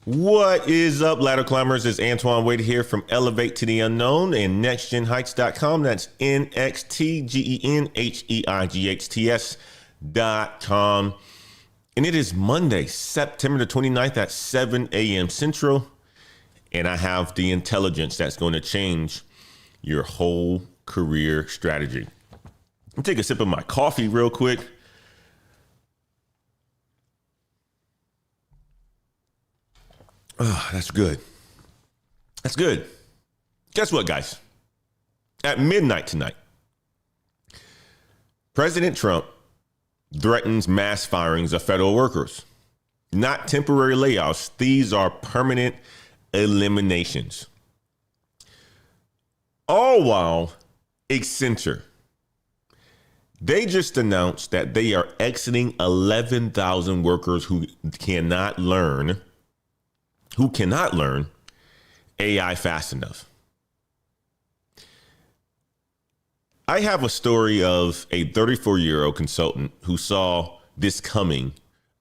What is up, ladder climbers? It's Antoine Wade here from Elevate to the Unknown and nextgenheights.com. That's nextgenheights.com. And it is Monday, September the 29th at 7 a.m. Central. And I have the intelligence that's going to change your whole career strategy. I'll take a sip of my coffee real quick. Oh, that's good. That's good. Guess what, guys? At midnight tonight, President Trump threatens mass firings of federal workers. Not temporary layoffs. These are permanent eliminations. All while Accenture, they just announced that they are exiting 11,000 workers who cannot learn AI fast enough. I have a story of a 34-year-old consultant who saw this coming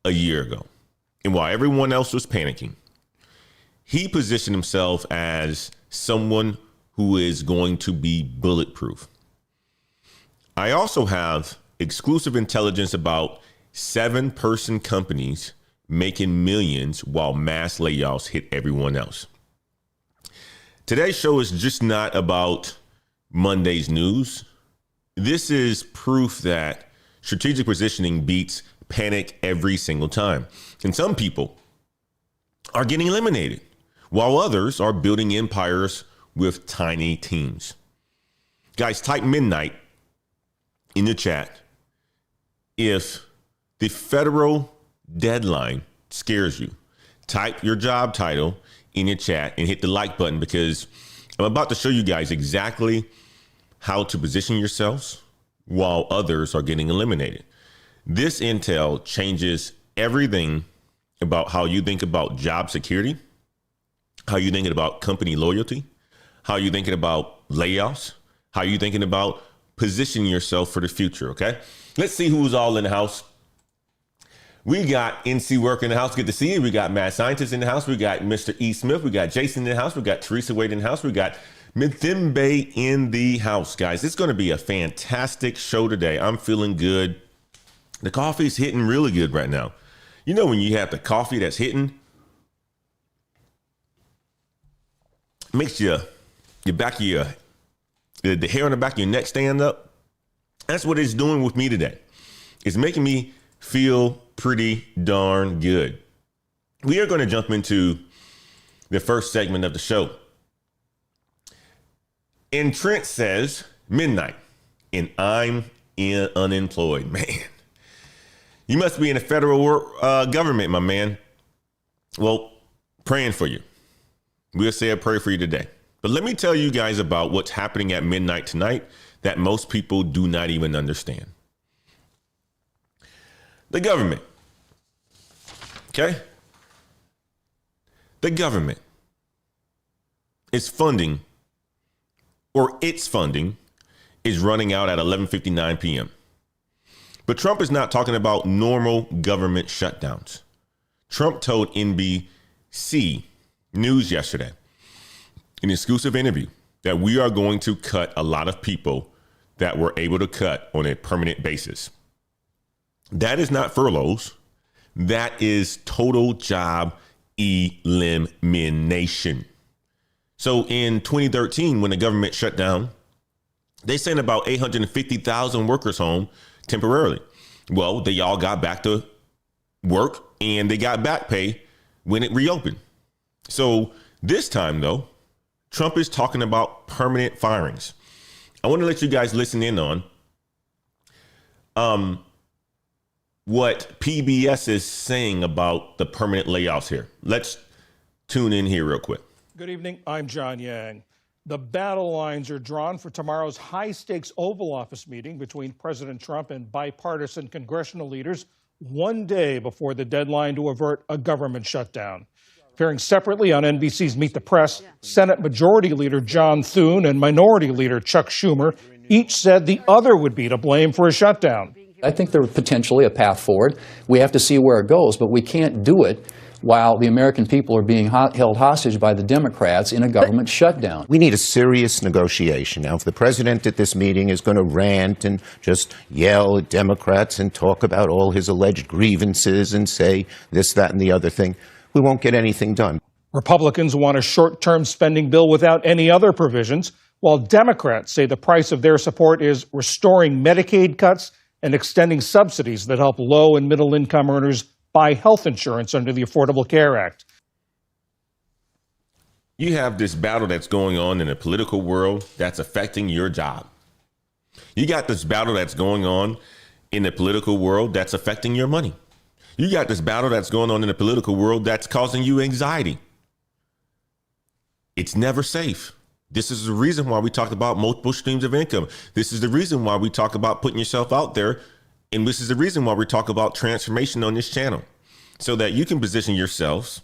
a year ago. And while everyone else was panicking, he positioned himself as someone who is going to be bulletproof. I also have exclusive intelligence about 7-person companies making millions while mass layoffs hit everyone else. Today's show is just not about Monday's news. This is proof that strategic positioning beats panic every single time. And some people are getting eliminated while others are building empires with tiny teams. Guys, type midnight in the chat if the federal deadline scares you. Type your job title in your chat and hit the like button, because I'm about to show you guys exactly how to position yourselves while others are getting eliminated. This intel changes everything about how you think about job security, how you thinking about company loyalty, how you thinking about layoffs, how you thinking about positioning yourself for the future. Okay, let's see who's all in the house. We got NC Work in the house. Good to see you. We got Mad Scientist in the house. We got Mr. E. Smith. We got Jason in the house. We got Teresa Wade in the house. We got Mithimbe in the house, guys. It's going to be a fantastic show today. I'm feeling good. The coffee's hitting really good right now. You know, when you have the coffee that's hitting, makes your back of the hair on the back of your neck stand up. That's what it's doing with me today. It's making me feel pretty darn good. We are going to jump into the first segment of the show. And Trent says, midnight, and I'm unemployed. Man, you must be in the federal government, my man. Well, praying for you. We'll say a prayer for you today. But let me tell you guys about what's happening at midnight tonight that most people do not even understand. The government. Okay? The government is funding, or its funding is running out at 11:59 p.m. But Trump is not talking about normal government shutdowns. Trump told NBC News yesterday in an exclusive interview that we are going to cut a lot of people that we're able to cut on a permanent basis. That is not furloughs. That is total job elimination. So in 2013, when the government shut down, they sent about 850,000 workers home temporarily. Well, they all got back to work and they got back pay when it reopened. So this time, though, Trump is talking about permanent firings. I want to let you guys listen in on what PBS is saying about the permanent layoffs here. Let's tune in here real quick. Good evening. I'm John Yang. The battle lines are drawn for tomorrow's high-stakes Oval Office meeting between President Trump and bipartisan congressional leaders, one day before the deadline to avert a government shutdown. Appearing separately on NBC's Meet the Press, Senate Majority Leader John Thune and Minority Leader Chuck Schumer each said the other would be to blame for a shutdown. I think there's potentially a path forward. We have to see where it goes, but we can't do it while the American people are being held hostage by the Democrats in a government shutdown. We need a serious negotiation. Now, if the president at this meeting is going to rant and just yell at Democrats and talk about all his alleged grievances and say this, that, and the other thing, we won't get anything done. Republicans want a short-term spending bill without any other provisions, while Democrats say the price of their support is restoring Medicaid cuts and extending subsidies that help low and middle income earners buy health insurance under the Affordable Care Act. You have this battle that's going on in the political world that's affecting your job. You got this battle that's going on in the political world that's affecting your money. You got this battle that's going on in the political world that's causing you anxiety. It's never safe. This is the reason why we talk about multiple streams of income. This is the reason why we talk about putting yourself out there. And this is the reason why we talk about transformation on this channel, so that you can position yourselves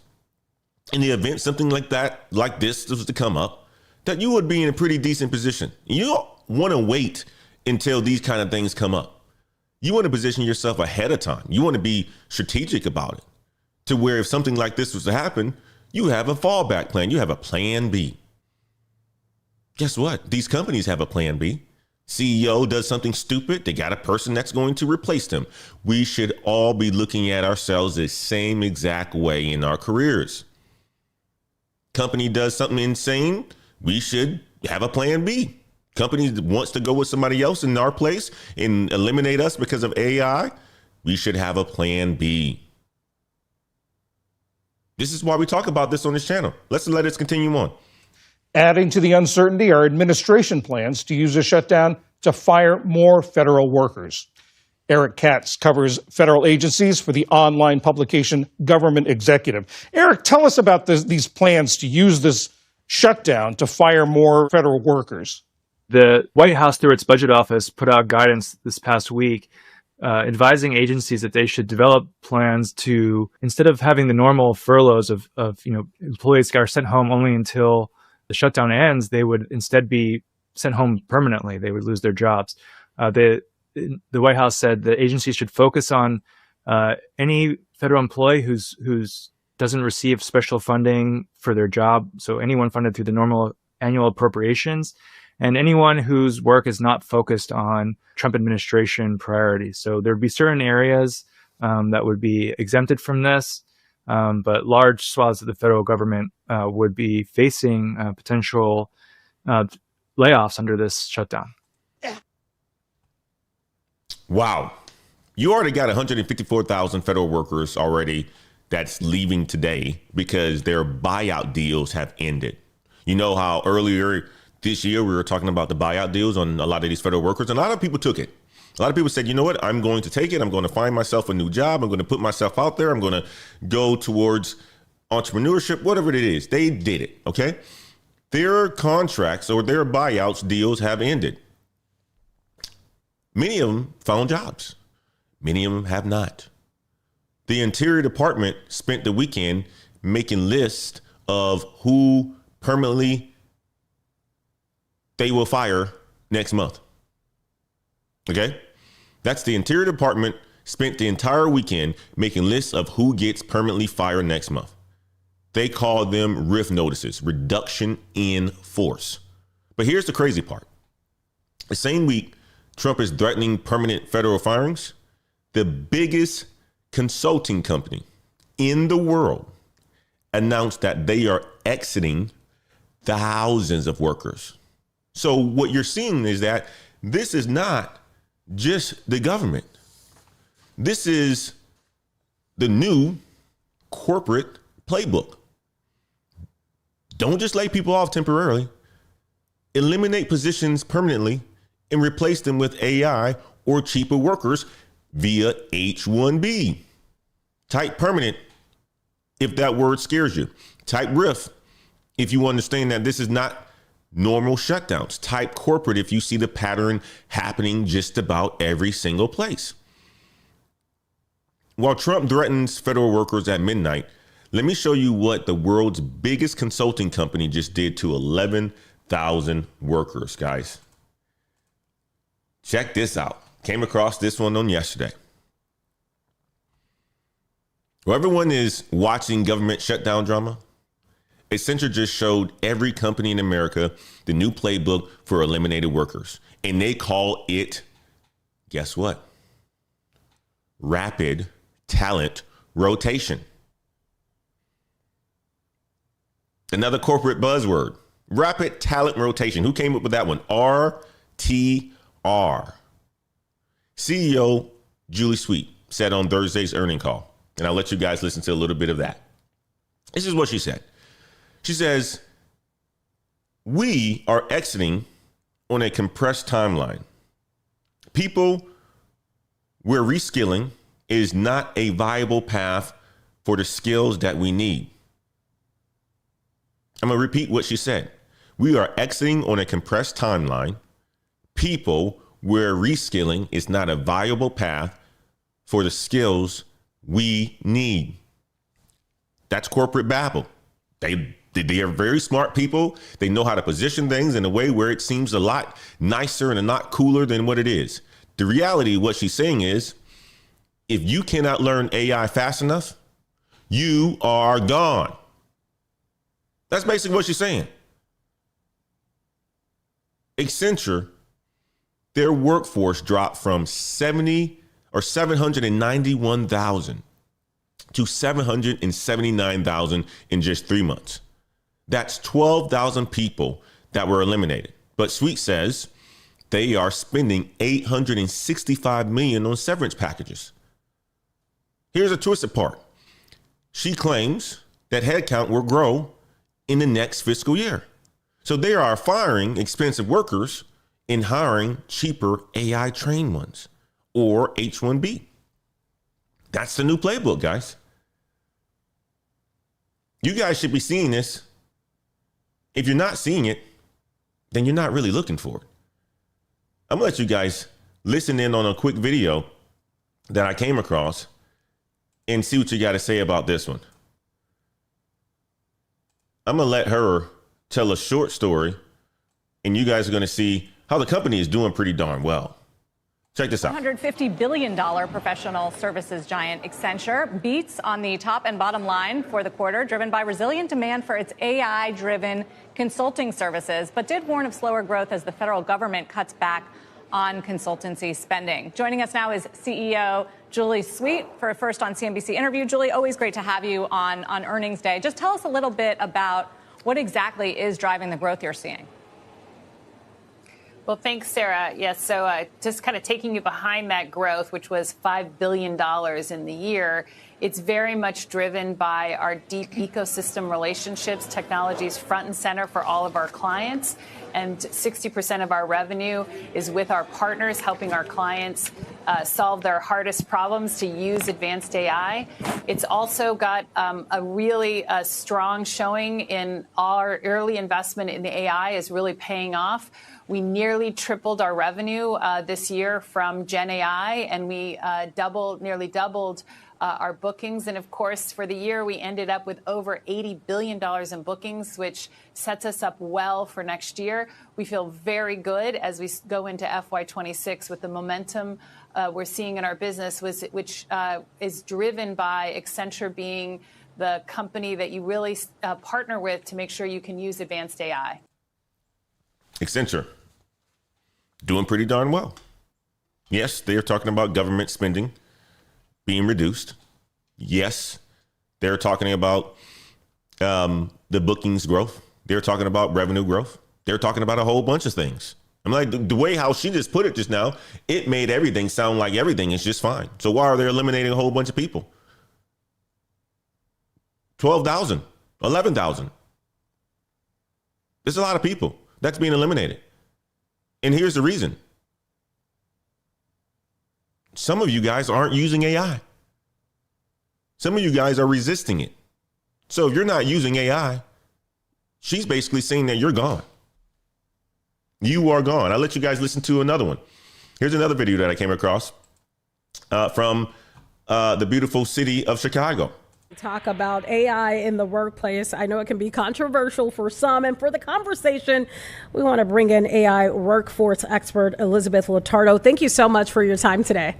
in the event something like this was to come up, that you would be in a pretty decent position. You don't want to wait until these kind of things come up. You want to position yourself ahead of time. You want to be strategic about it, to where if something like this was to happen, you have a fallback plan. You have a plan B. Guess what? These companies have a plan B. CEO does something stupid, they got a person that's going to replace them. We should all be looking at ourselves the same exact way in our careers. Company does something insane, we should have a plan B. Company wants to go with somebody else in our place and eliminate us because of AI, we should have a plan B. This is why we talk about this on this channel. Let's let us continue on. Adding to the uncertainty are administration plans to use a shutdown to fire more federal workers. Eric Katz covers federal agencies for the online publication Government Executive. Eric, tell us about these plans to use this shutdown to fire more federal workers. The White House, through its budget office, put out guidance this past week advising agencies that they should develop plans to, instead of having the normal furloughs of employees that are sent home only until the shutdown ends, they would instead be sent home permanently. They would lose their jobs. The White House said the agency should focus on any federal employee who's doesn't receive special funding for their job, so anyone funded through the normal annual appropriations, and anyone whose work is not focused on Trump administration priorities. So there'd be certain areas that would be exempted from this. But large swaths of the federal government would be facing potential layoffs under this shutdown. Wow. You already got 154,000 federal workers already that's leaving today because their buyout deals have ended. You know how earlier this year we were talking about the buyout deals on a lot of these federal workers, and a lot of people took it. A lot of people said, you know what, I'm going to take it. I'm going to find myself a new job. I'm going to put myself out there. I'm going to go towards entrepreneurship, whatever it is. They did it. OK, their contracts or their buyouts deals have ended. Many of them found jobs. Many of them have not. The Interior Department spent the weekend making lists of who permanently they will fire next month. OK, that's the Interior Department spent the entire weekend making lists of who gets permanently fired next month. They call them RIF notices, reduction in force. But here's the crazy part. The same week Trump is threatening permanent federal firings, the biggest consulting company in the world announced that they are exiting thousands of workers. So what you're seeing is that this is not just the government. This is the new corporate playbook. Don't just lay people off temporarily. Eliminate positions permanently and replace them with AI or cheaper workers via H-1B. Type permanent if that word scares you. Type RIF if you understand that this is not normal shutdowns. Type corporate if you see the pattern happening just about every single place. While Trump threatens federal workers at midnight, let me show you what the world's biggest consulting company just did to 11,000 workers, guys. Check this out. Came across this one on yesterday. While everyone is watching government shutdown drama, Accenture just showed every company in America the new playbook for eliminated workers. And they call it, guess what? Rapid talent rotation. Another corporate buzzword, rapid talent rotation. Who came up with that one? RTR. CEO Julie Sweet said on Thursday's earnings call, and I'll let you guys listen to a little bit of that. This is what she said. She says, we are exiting on a compressed timeline. People, where reskilling is not a viable path for the skills that we need. I'm going to repeat what she said. We are exiting on a compressed timeline. People, where reskilling is not a viable path for the skills we need. That's corporate babble. They are very smart people. They know how to position things in a way where it seems a lot nicer and a lot cooler than what it is. The reality, what she's saying is, if you cannot learn AI fast enough, you are gone. That's basically what she's saying. Accenture, their workforce dropped from 791,000 to 779,000 in just 3 months. That's 12,000 people that were eliminated. But Sweet says they are spending $865 million on severance packages. Here's a twisted part. She claims that headcount will grow in the next fiscal year. So they are firing expensive workers and hiring cheaper AI trained ones, or H-1B. That's the new playbook, guys. You guys should be seeing this. If you're not seeing it, then you're not really looking for it. I'm gonna let you guys listen in on a quick video that I came across and see what you got to say about this one. I'm going to let her tell a short story, and you guys are going to see how the company is doing pretty darn well. Check this out. $150 billion professional services giant Accenture beats on the top and bottom line for the quarter, driven by resilient demand for its AI-driven consulting services, but did warn of slower growth as the federal government cuts back on consultancy spending. Joining us now is CEO Julie Sweet for a First on CNBC interview. Julie, always great to have you on earnings day. Just tell us a little bit about what exactly is driving the growth you're seeing. Well, thanks, Sarah. Yes, so just kind of taking you behind that growth, which was $5 billion in the year, it's very much driven by our deep ecosystem relationships. Technology is front and center for all of our clients, and 60% of our revenue is with our partners, helping our clients solve their hardest problems to use advanced AI. It's also got a really strong showing in our early investment in the AI is really paying off. We nearly tripled our revenue this year from Gen AI, and we nearly doubled our bookings. And of course, for the year, we ended up with over $80 billion in bookings, which sets us up well for next year. We feel very good as we go into FY26 with the momentum we're seeing in our business, which is driven by Accenture being the company that you really partner with to make sure you can use advanced AI. Accenture, doing pretty darn well. Yes, they are talking about government spending being reduced. Yes, they're talking about the bookings growth. They're talking about revenue growth. They're talking about a whole bunch of things. I'm like, the way how she just put it just now, it made everything sound like everything is just fine. So why are they eliminating a whole bunch of people? 12,000, 11,000. There's a lot of people that's being eliminated. And here's the reason. Some of you guys aren't using AI. Some of you guys are resisting it. So if you're not using AI, she's basically saying that you're gone. You are gone. I'll let you guys listen to another one. Here's another video that I came across from the beautiful city of Chicago. Talk about AI in the workplace. I know it can be controversial for some, and for the conversation, we want to bring in AI workforce expert Elizabeth Latardo. Thank you so much for your time today.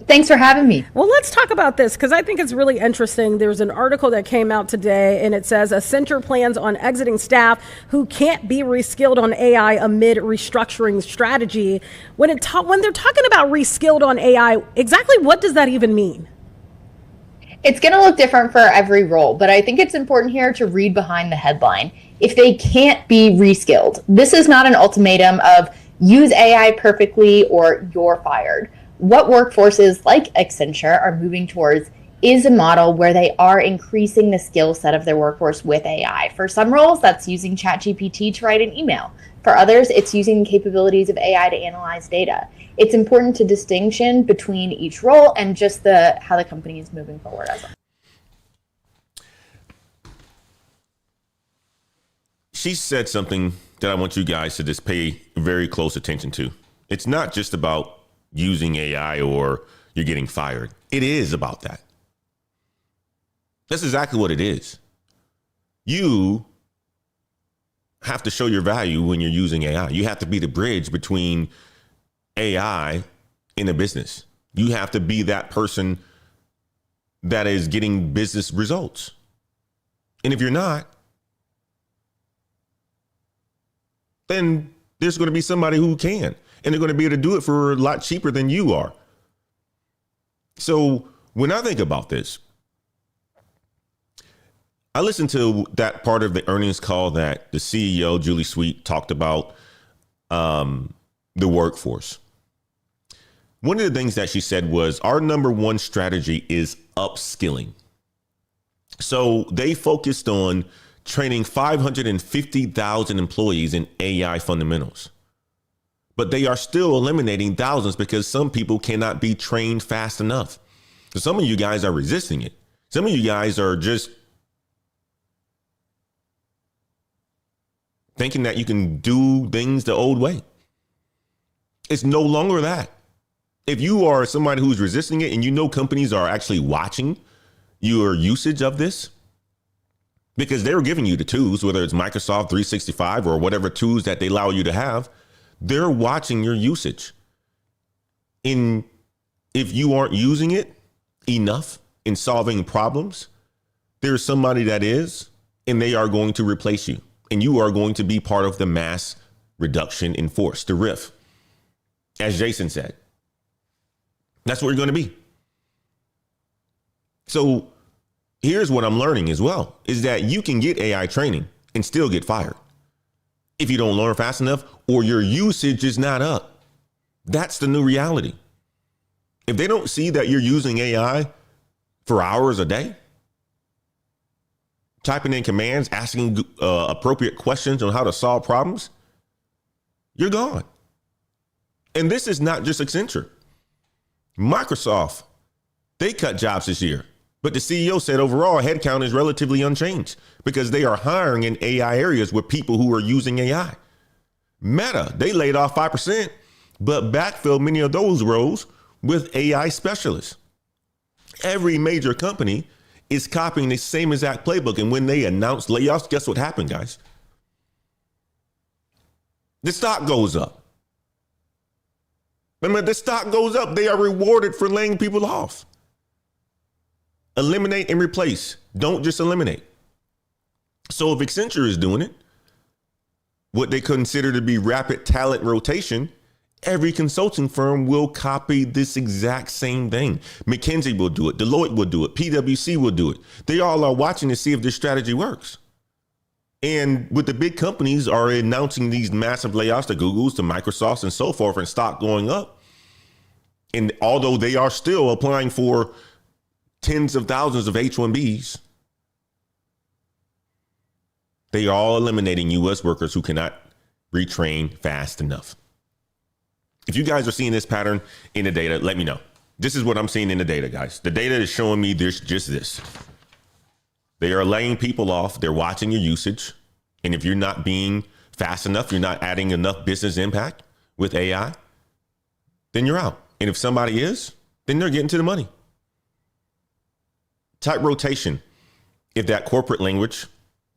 Thanks for having me. Well, let's talk about this because I think it's really interesting. There's an article that came out today and it says Accenture plans on exiting staff who can't be reskilled on AI amid restructuring strategy. When they're talking about reskilled on AI, exactly what does that even mean? It's going to look different for every role, but I think it's important here to read behind the headline. If they can't be reskilled, this is not an ultimatum of use AI perfectly or you're fired. What workforces like Accenture are moving towards is a model where they are increasing the skill set of their workforce with AI. For some roles, that's using ChatGPT to write an email. For others, it's using the capabilities of AI to analyze data. It's important to distinction between each role and just how the company is moving forward as well. She said something that I want you guys to just pay very close attention to. It's not just about using AI or you're getting fired. It is about that. That's exactly what it is. You have to show your value when you're using AI. You have to be the bridge between AI in a business. You have to be that person that is getting business results. And if you're not, then there's going to be somebody who can, and they're going to be able to do it for a lot cheaper than you are. So when I think about this, I listened to that part of the earnings call that the CEO, Julie Sweet, talked about the workforce. One of the things that she said was our number one strategy is upskilling. So they focused on training 550,000 employees in AI fundamentals. But they are still eliminating thousands because some people cannot be trained fast enough. So some of you guys are resisting it. Some of you guys are just thinking that you can do things the old way. It's no longer that. If you are somebody who's resisting it and you know companies are actually watching your usage of this, because they're giving you the tools, whether it's Microsoft 365 or whatever tools that they allow you to have, they're watching your usage. And if you aren't using it enough in solving problems, there's somebody that is, and they are going to replace you. And you are going to be part of the mass reduction in force, the RIF. As Jason said, that's what you're going to be. So here's what I'm learning as well, is that you can get AI training and still get fired if you don't learn fast enough or your usage is not up. That's the new reality. If they don't see that you're using AI for hours a day, typing in commands, asking appropriate questions on how to solve problems, you're gone. And this is not just Accenture. Microsoft, they cut jobs this year. But the CEO said overall headcount is relatively unchanged because they are hiring in AI areas with people who are using AI. Meta, they laid off 5%, but backfilled many of those roles with AI specialists. Every major company is copying the same exact playbook. And when they announced layoffs, guess what happened, guys? The stock goes up. Remember, the stock goes up. They are rewarded for laying people off. Eliminate and replace. Don't just eliminate. So if Accenture is doing it, what they consider to be rapid talent rotation, every consulting firm will copy this exact same thing. McKinsey will do it. Deloitte will do it. PwC will do it. They all are watching to see if this strategy works. And with the big companies are announcing these massive layoffs, the Googles, the Microsofts, and so forth, and stock going up. And although they are still applying for tens of thousands of H-1Bs, they are all eliminating U.S. workers who cannot retrain fast enough. If you guys are seeing this pattern in the data, let me know. This is what I'm seeing in the data, guys. The data is showing me just this. They are laying people off. They're watching your usage. And if you're not being fast enough, you're not adding enough business impact with AI, then you're out. And if somebody is, then they're getting to the money. Type rotation. If that corporate language,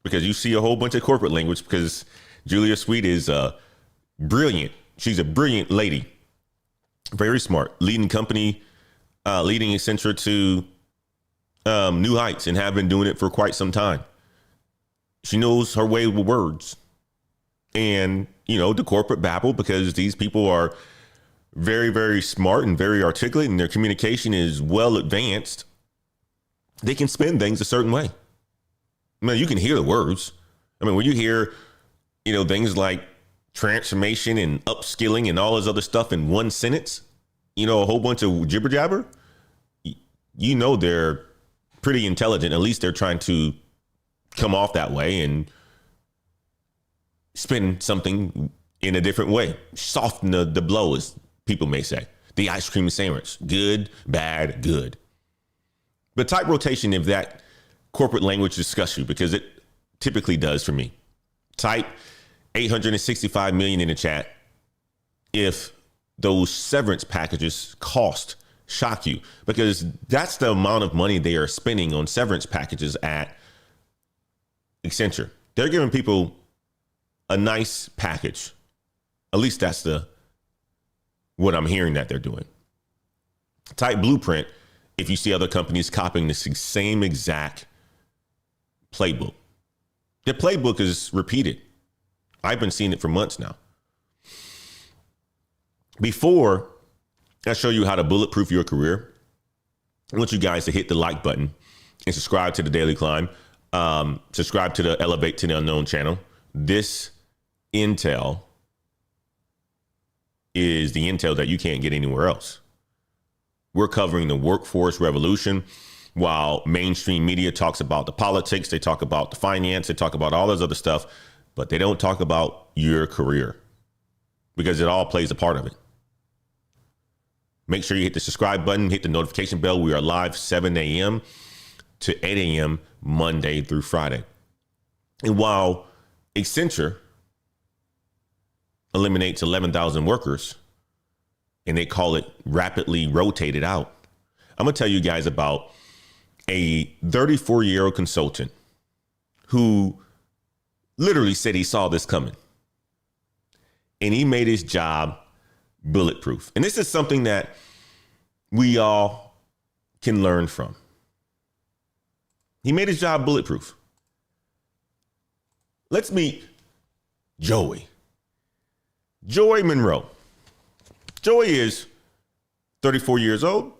because you see a whole bunch of corporate language, because Julia Sweet is brilliant. She's a brilliant lady. Very smart. Leading company leading Accenture to new heights and have been doing it for quite some time. She knows her way with words and, the corporate babble, because these people are very, very smart and very articulate, and their communication is well advanced. They can spin things a certain way. I mean, you can hear the words. I mean, when you hear, things like transformation and upskilling and all this other stuff in one sentence, a whole bunch of jibber jabber, they're pretty intelligent. At least they're trying to come off that way and spin something in a different way. Soften the blow, as people may say. The ice cream sandwich. Good, bad, good. But type rotation if that corporate language disgusts you, because it typically does for me. Type 865 million in the chat if those severance packages shock you, because that's the amount of money they are spending on severance packages at Accenture. They're giving people a nice package. At least that's what I'm hearing that they're doing. Type blueprint if you see other companies copying the same exact playbook. The playbook is repeated. I've been seeing it for months now. Before I show you how to bulletproof your career, I want you guys to hit the like button and subscribe to the Daily Climb. Subscribe to the Elevate to the Unknown channel. This intel is the intel that you can't get anywhere else. We're covering the workforce revolution, while mainstream media talks about the politics, they talk about the finance, they talk about all this other stuff, but they don't talk about your career, because it all plays a part of it. Make sure you hit the subscribe button, hit the notification bell. We are live 7 a.m. to 8 a.m. Monday through Friday. And while Accenture eliminates 11,000 workers, and they call it rapidly rotated out, I'm going to tell you guys about a 34-year-old consultant who literally said he saw this coming, and he made his job bulletproof. And this is something that we all can learn from. He made his job bulletproof. Let's meet Joey Monroe. Joey is 34 years old.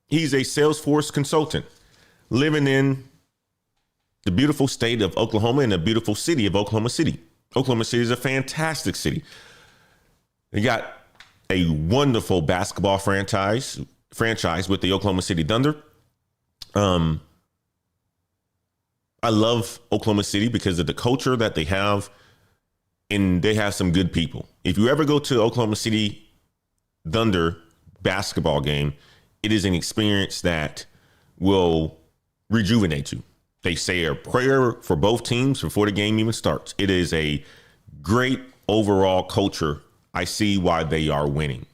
He's a Salesforce consultant living in the beautiful state of Oklahoma, in the beautiful city of Oklahoma City. Oklahoma City is a fantastic city. They got a wonderful basketball franchise with the Oklahoma City Thunder. I love Oklahoma City because of the culture that they have, and they have some good people. If you ever go to Oklahoma City Thunder basketball game, it is an experience that will rejuvenate you. They say a prayer for both teams before the game even starts. It is a great overall culture. I see why they are winning,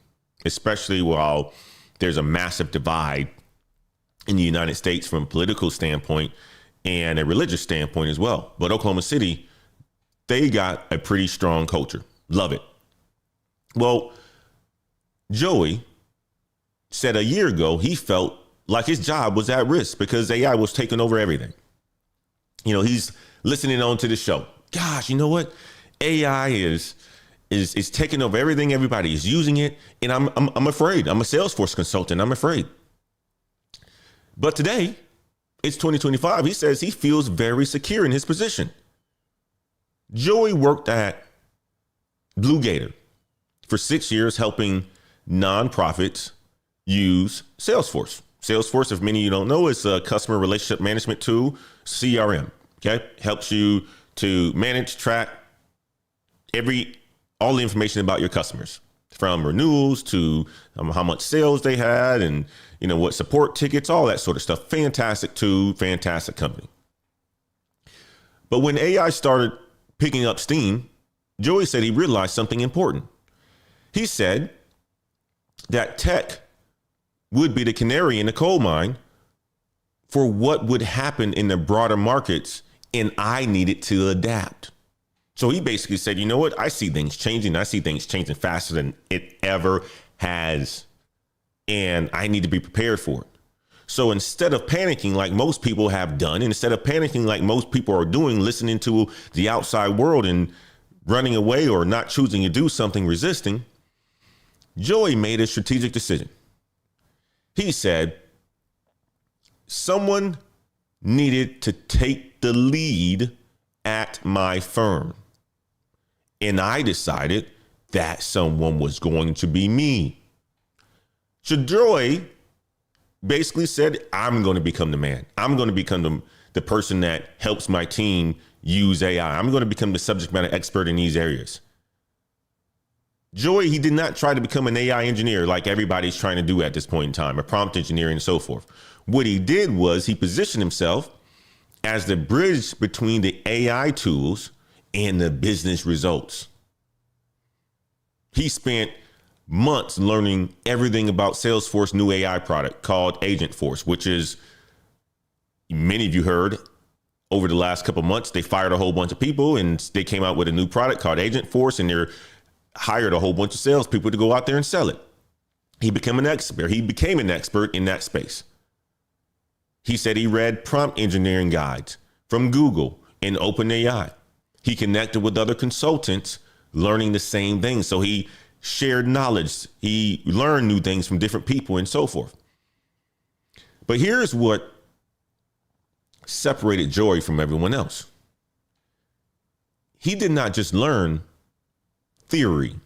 especially while there's a massive divide in the United States from a political standpoint and a religious standpoint as well. But Oklahoma City, they got a pretty strong culture. Love it. Well, Joey said a year ago he felt like his job was at risk because AI was taking over everything. He's listening on to the show. Gosh, you know what? AI is taking over everything. Everybody is using it. And I'm afraid. I'm a Salesforce consultant. I'm afraid. But today, it's 2025. He says he feels very secure in his position. Joey worked at Blue Gator for 6 years, helping nonprofits use Salesforce. Salesforce, if many of you don't know, is a customer relationship management tool, CRM. Okay, helps you to manage, track all the information about your customers, from renewals to how much sales they had, and what support tickets, all that sort of stuff. Fantastic tool, fantastic company. But when AI started picking up steam, Joey said he realized something important. He said that tech would be the canary in the coal mine for what would happen in the broader markets, and I needed to adapt. So he basically said, you know what? I see things changing. I see things changing faster than it ever has and I need to be prepared for it. So instead of panicking like most people have done, instead of panicking like most people are doing, listening to the outside world and running away or not choosing to do something, resisting, Joey made a strategic decision. He said, someone needed to take the lead at my firm. And I decided that someone was going to be me. So Joey basically said, I'm going to become the man. I'm going to become the person that helps my team use AI. I'm going to become the subject matter expert in these areas. Joey, he did not try to become an AI engineer like everybody's trying to do at this point in time, a prompt engineer and so forth. What he did was he positioned himself as the bridge between the AI tools and the business results. He spent months learning everything about Salesforce's new AI product called Agent Force, which is, many of you heard, over the last couple of months, they fired a whole bunch of people and they came out with a new product called Agent Force, and they're hired a whole bunch of salespeople to go out there and sell it. He became an expert. He became an expert in that space. He said he read prompt engineering guides from Google and OpenAI. He connected with other consultants learning the same thing. So he shared knowledge. He learned new things from different people and so forth. But here's what separated Joey from everyone else. He did not just learn theory.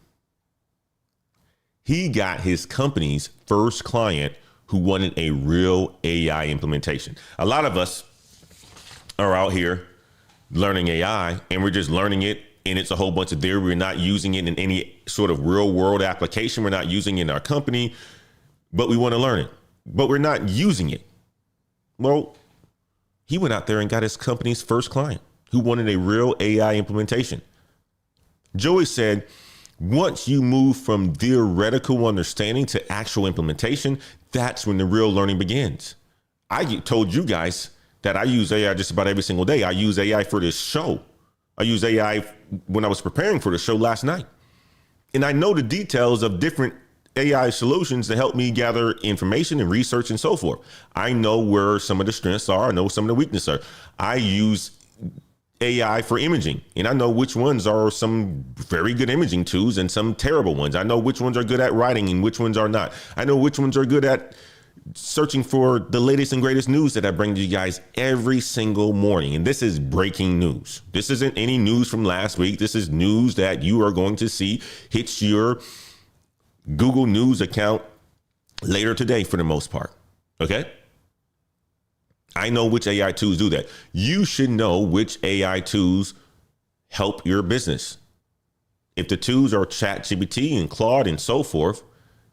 He got his company's first client who wanted a real AI implementation. A lot of us are out here learning AI and we're just learning it and it's a whole bunch of theory. We're not using it in any sort of real world application. We're not using it in our company, but we want to learn it, but we're not using it. Well, he went out there and got his company's first client who wanted a real AI implementation. Joey said, once you move from theoretical understanding to actual implementation, that's when the real learning begins. I told you guys that I use AI just about every single day. I use AI for this show. I use AI when I was preparing for the show last night. And I know the details of different AI solutions to help me gather information and research and so forth. I know where some of the strengths are. I know some of the weaknesses are. I use AI for imaging, and I know which ones are some very good imaging tools and some terrible ones. I know which ones are good at writing and which ones are not. I know which ones are good at searching for the latest and greatest news that I bring to you guys every single morning. And this is breaking news. This isn't any news from last week. This is news that you are going to see hits your Google News account later today for the most part. Okay? I know which AI tools do that. You should know which AI tools help your business. If the tools are ChatGPT and Claude and so forth,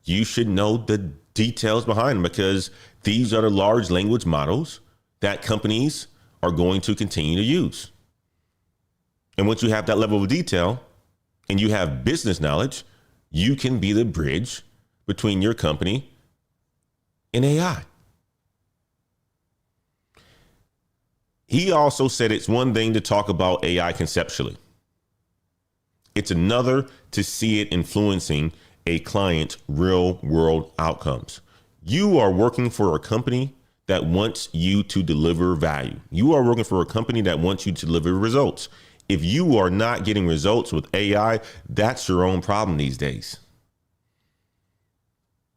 you should know the details behind them because these are the large language models that companies are going to continue to use. And once you have that level of detail and you have business knowledge, you can be the bridge between your company and AI. He also said it's one thing to talk about AI conceptually. It's another to see it influencing a client's real world outcomes. You are working for a company that wants you to deliver value. You are working for a company that wants you to deliver results. If you are not getting results with AI, that's your own problem these days.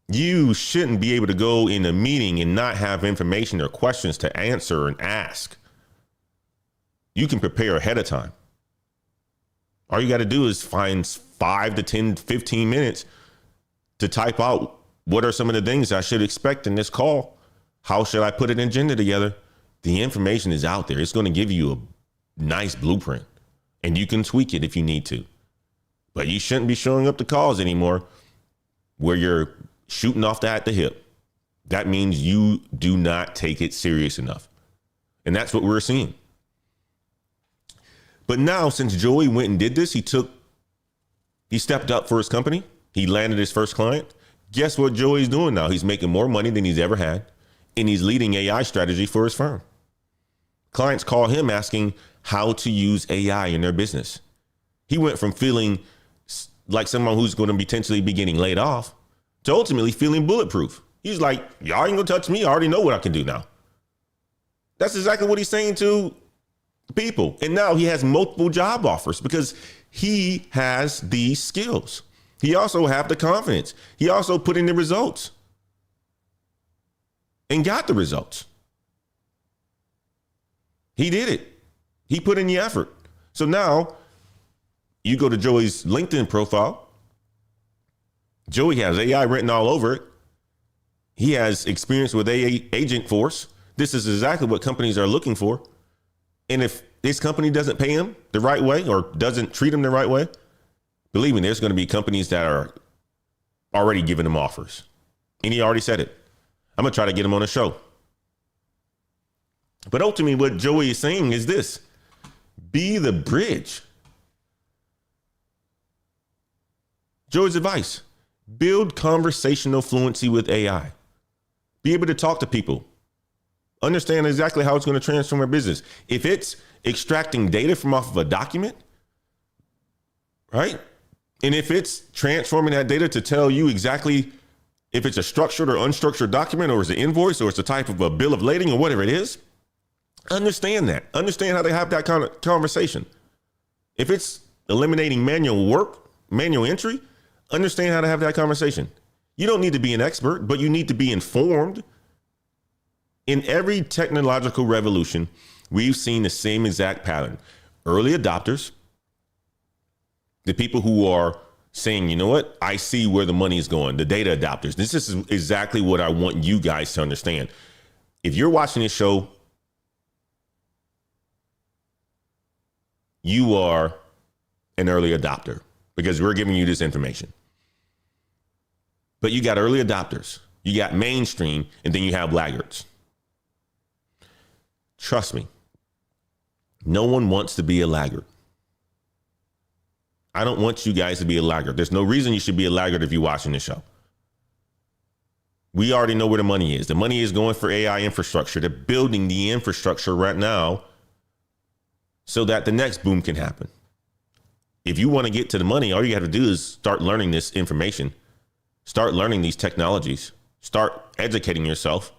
You shouldn't be able to go in a meeting and not have information or questions to answer and ask. You can prepare ahead of time. All you got to do is find 5 to 10, 15 minutes to type out what are some of the things I should expect in this call. How should I put an agenda together? The information is out there. It's going to give you a nice blueprint and you can tweak it if you need to. But you shouldn't be showing up to calls anymore where you're shooting off at the hip. That means you do not take it serious enough. And that's what we're seeing. But now, since Joey went and did this, he stepped up for his company. He landed his first client. Guess what Joey's doing now? He's making more money than he's ever had, and he's leading AI strategy for his firm. Clients call him asking how to use AI in their business. He went from feeling like someone who's going to potentially be getting laid off to ultimately feeling bulletproof. He's like, y'all ain't gonna touch me. I already know what I can do now. That's exactly what he's saying to people. And now he has multiple job offers because he has these skills. He also have the confidence. He also put in the results and got the results. He did it. He put in the effort. So now you go to Joey's LinkedIn profile. Joey has AI written all over it. He has experience with agent force. This is exactly what companies are looking for. And if this company doesn't pay him the right way or doesn't treat him the right way, believe me, there's going to be companies that are already giving him offers. And he already said it. I'm going to try to get him on a show. But ultimately, what Joey is saying is this: be the bridge. Joey's advice: build conversational fluency with AI. Be able to talk to people. Understand exactly how it's going to transform your business. If it's extracting data from off of a document, right? And if it's transforming that data to tell you exactly if it's a structured or unstructured document, or it's an invoice, or it's a type of a bill of lading, or whatever it is, understand that. Understand how to have that kind of conversation. If it's eliminating manual work, manual entry, understand how to have that conversation. You don't need to be an expert, but you need to be informed. In every technological revolution, we've seen the same exact pattern. Early adopters, the people who are saying, you know what, I see where the money is going, the data adopters. This is exactly what I want you guys to understand. If you're watching this show, you are an early adopter because we're giving you this information. But you got early adopters, you got mainstream, and then you have laggards. Trust me, no one wants to be a laggard. I don't want you guys to be a laggard. There's no reason you should be a laggard if you're watching this show. We already know where the money is. The money is going for AI infrastructure. They're building the infrastructure right now so that the next boom can happen. If you want to get to the money, all you have to do is start learning this information. Start learning these technologies. Start educating yourself.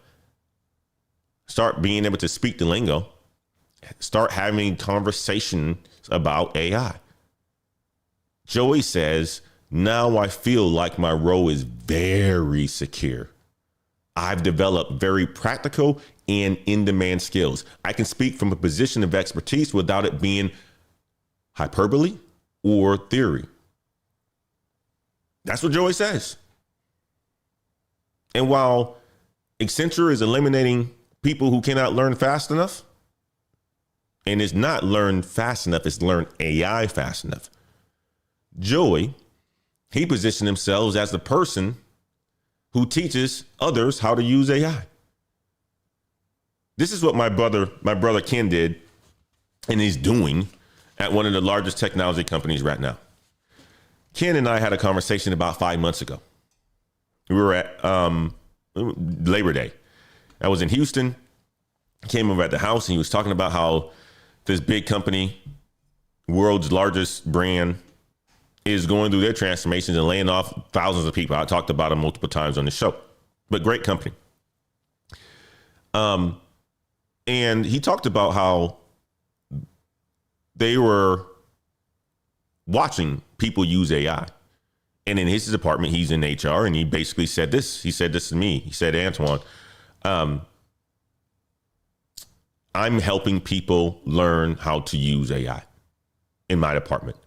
Start being able to speak the lingo. Start having conversations about AI. Joey says, now I feel like my role is very secure. I've developed very practical and in-demand skills. I can speak from a position of expertise without it being hyperbole or theory. That's what Joey says. And while Accenture is eliminating people who cannot learn fast enough, and it's not learn fast enough, it's learn AI fast enough. Joey, he positioned himself as the person who teaches others how to use AI. This is what my brother Ken did, and he's doing at one of the largest technology companies right now. Ken and I had a conversation about 5 months ago. We were at Labor Day. I was in Houston, came over at the house, and he was talking about how this big company, world's largest brand, is going through their transformations and laying off thousands of people. I talked about them multiple times on the show, but great company. And he talked about how they were watching people use AI. And in his department, he's in HR, and he basically said this. He said this to me. He said, Antoine, I'm helping people learn how to use AI in my department.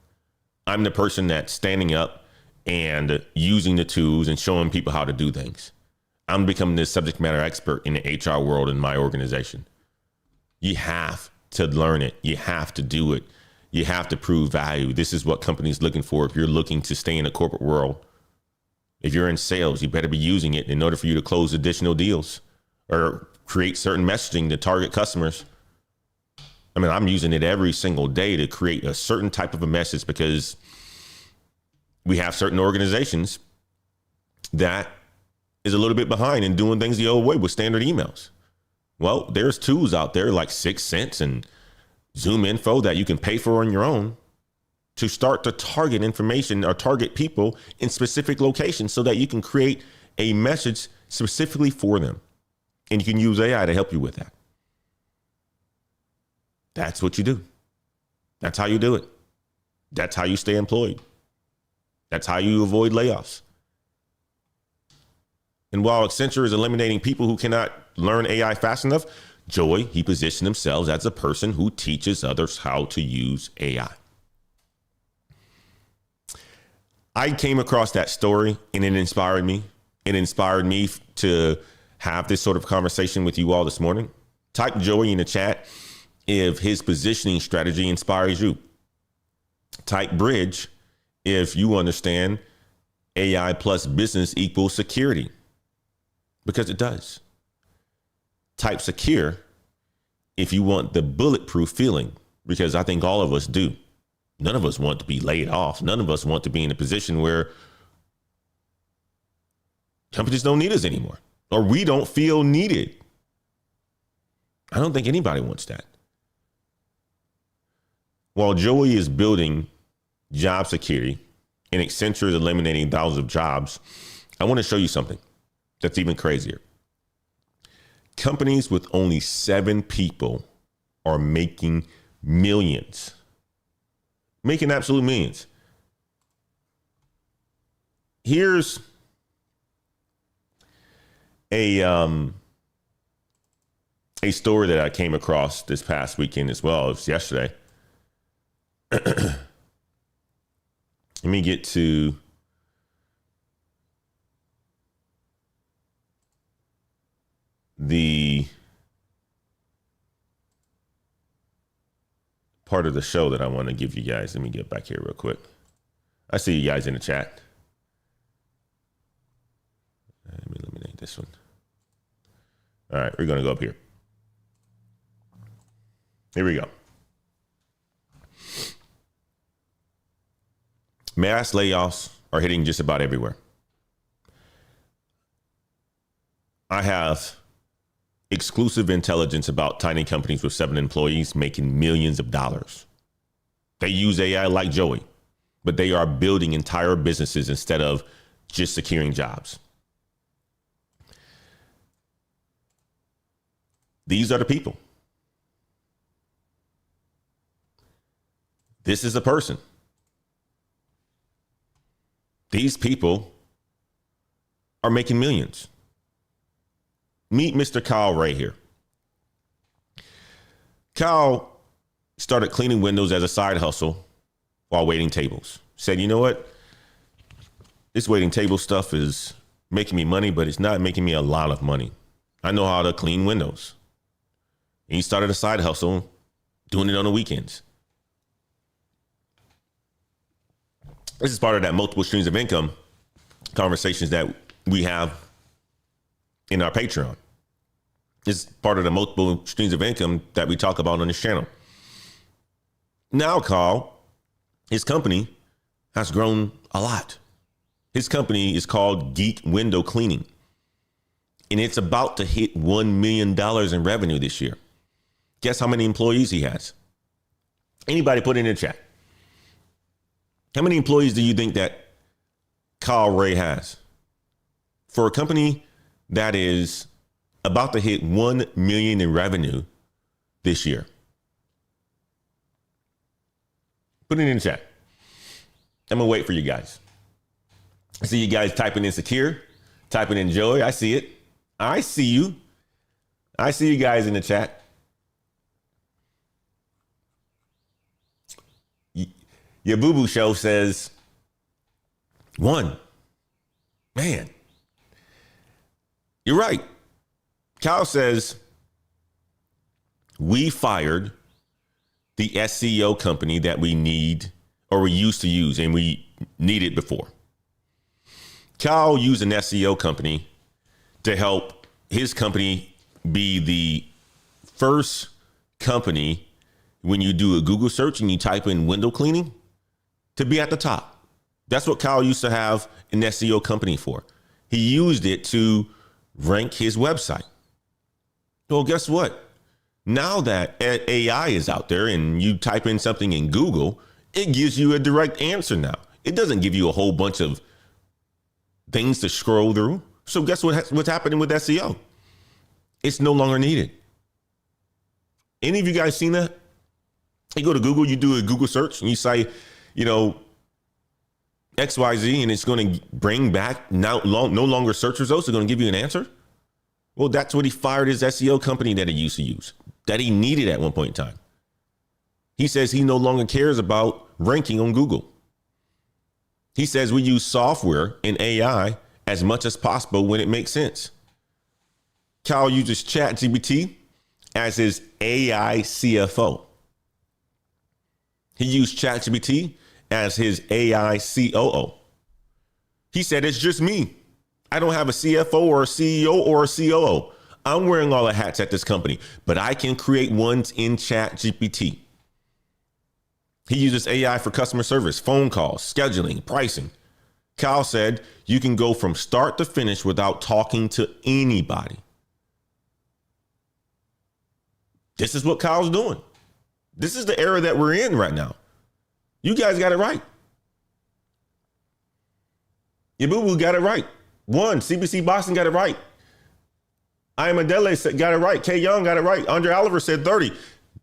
I'm the person that's standing up and using the tools and showing people how to do things. I'm becoming the subject matter expert in the HR world in my organization. You have to learn it. You have to do it. You have to prove value. This is what companies are looking for. If you're looking to stay in the corporate world, if you're in sales, you better be using it in order for you to close additional deals or create certain messaging to target customers. I mean, I'm using it every single day to create a certain type of a message because we have certain organizations that is a little bit behind in doing things the old way with standard emails. Well, there's tools out there like 6 Cents and Zoom Info that you can pay for on your own to start to target information or target people in specific locations so that you can create a message specifically for them. And you can use AI to help you with that. That's what you do. That's how you do it. That's how you stay employed. That's how you avoid layoffs. And while Accenture is eliminating people who cannot learn AI fast enough, Joy, he positioned themselves as a person who teaches others how to use AI. I came across that story and it inspired me. It inspired me to have this sort of conversation with you all this morning. Type Joy in the chat if his positioning strategy inspires you. Type Bridge if you understand AI plus business equals security, because it does. Type Secure if you want the bulletproof feeling, because I think all of us do. None of us want to be laid off. None of us want to be in a position where companies don't need us anymore, or we don't feel needed. I don't think anybody wants that. While Joey is building job security and Accenture is eliminating thousands of jobs, I want to show you something that's even crazier. Companies with only 7 people are making millions, making absolute millions. Here's a story that I came across this past weekend as well. It was yesterday. Let me get to the part of the show that I want to give you guys. Let me get back here real quick. I see you guys in the chat. Let me eliminate this one. All right, we're going to go up here. Here we go. Mass layoffs are hitting just about everywhere. I have exclusive intelligence about tiny companies with 7 employees making millions of dollars. They use AI like Joey, but they are building entire businesses instead of just securing jobs. These are the people. This is a person. These people are making millions. Meet Mr. Kyle right here. Kyle started cleaning windows as a side hustle while waiting tables. Said, you know what? This waiting table stuff is making me money, but it's not making me a lot of money. I know how to clean windows. And he started a side hustle doing it on the weekends. This is part of that multiple streams of income conversations that we have in our Patreon. It's part of the multiple streams of income that we talk about on this channel. Now, Carl, his company has grown a lot. His company is called Geek Window Cleaning, and it's about to hit $1 million in revenue this year. Guess how many employees he has? Anybody put it in the chat. How many employees do you think that Kyle Ray has? For a company that is about to hit 1 million in revenue this year. Put it in the chat. I'm gonna wait for you guys. I see you guys typing in secure, typing in joy. I see it. I see you. I see you guys in the chat. Your boo-boo show says 1. Man, you're right. Kyle says, we fired the SEO company that we need or we used to use and we needed before. Kyle used an SEO company to help his company be the first company when you do a Google search and you type in window cleaning to be at the top. That's what Kyle used to have an SEO company for. He used it to rank his website. Well, guess what? Now that AI is out there and you type in something in Google It gives you a direct answer now. It doesn't give you a whole bunch of things to scroll through. So guess what's happening with SEO? It's no longer needed. Any of you guys seen that? You go to Google, you do a Google search, and you say, XYZ, and it's going to bring back no longer search results. It's going to give you an answer. Well, that's what he fired his SEO company that he used to use, that he needed at one point in time. He says he no longer cares about ranking on Google. He says we use software and AI as much as possible when it makes sense. Kyle uses ChatGPT as his AI CFO. He used ChatGPT as his AI COO. He said, it's just me. I don't have a CFO or a CEO or a COO. I'm wearing all the hats at this company, but I can create ones in ChatGPT. He uses AI for customer service, phone calls, scheduling, pricing. Kyle said you can go from start to finish without talking to anybody. This is what Kyle's doing. This is the era that we're in right now. You guys got it right. Yabubu got it right. CBC Boston got it right. I Am Adele got it right. K Young got it right. Andre Oliver said 30.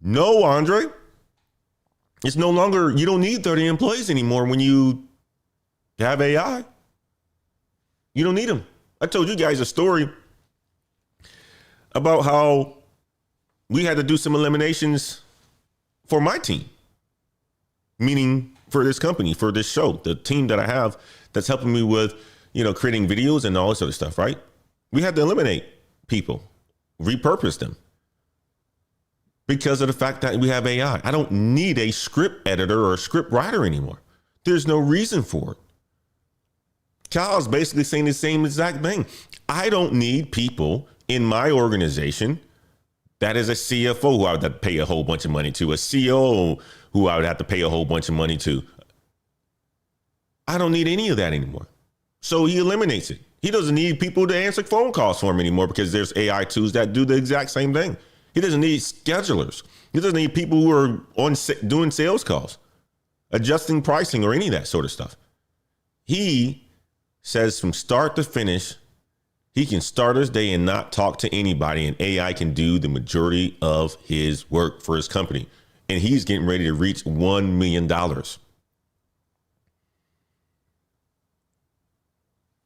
No, Andre. It's no longer, you don't need 30 employees anymore when you have AI. You don't need them. I told you guys a story about how we had to do some eliminations for my team, meaning for this company, for this show, the team that I have that's helping me with, creating videos and all this other stuff, right? We had to eliminate people, repurpose them because of the fact that we have AI. I don't need a script editor or a script writer anymore. There's no reason for it. Kyle's basically saying the same exact thing. I don't need people in my organization that is a CFO who I would have to pay a whole bunch of money to, a COO who I would have to pay a whole bunch of money to. I don't need any of that anymore. So he eliminates it. He doesn't need people to answer phone calls for him anymore because there's AI tools that do the exact same thing. He doesn't need schedulers. He doesn't need people who are doing sales calls, adjusting pricing or any of that sort of stuff. He says from start to finish, he can start his day and not talk to anybody, and AI can do the majority of his work for his company. And he's getting ready to reach $1 million.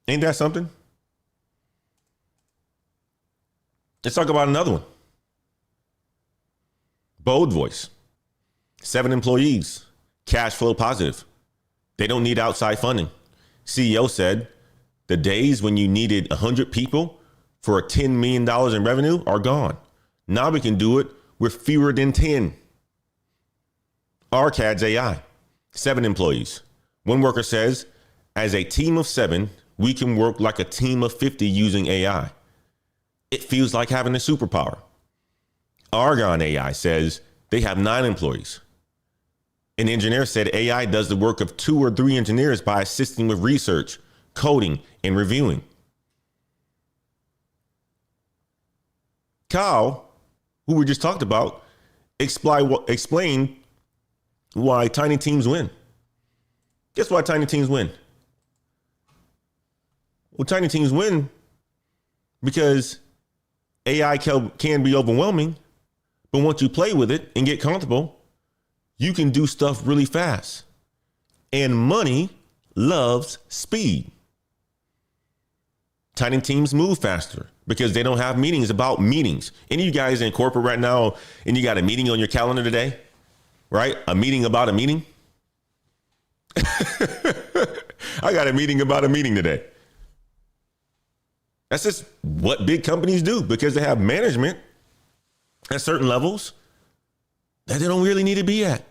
Ain't that something? Let's talk about another one. Bold Voice. 7 employees. Cash flow positive. They don't need outside funding. CEO said, the days when you needed 100 people for $10 million in revenue are gone. Now we can do it with fewer than 10. Arcad's AI, 7 employees. One worker says, as a team of 7, we can work like a team of 50 using AI. It feels like having a superpower. Argon AI says they have 9 employees. An engineer said AI does the work of 2 or 3 engineers by assisting with research, coding, and reviewing. Kyle, who we just talked about, explain why tiny teams win. Guess why tiny teams win? Well, tiny teams win because AI can be overwhelming, but once you play with it and get comfortable, you can do stuff really fast. And money loves speed. Tiny teams move faster because they don't have meetings about meetings. Any of you guys in corporate right now, and you got a meeting on your calendar today, right? A meeting about a meeting. I got a meeting about a meeting today. That's just what big companies do because they have management at certain levels that they don't really need to be at.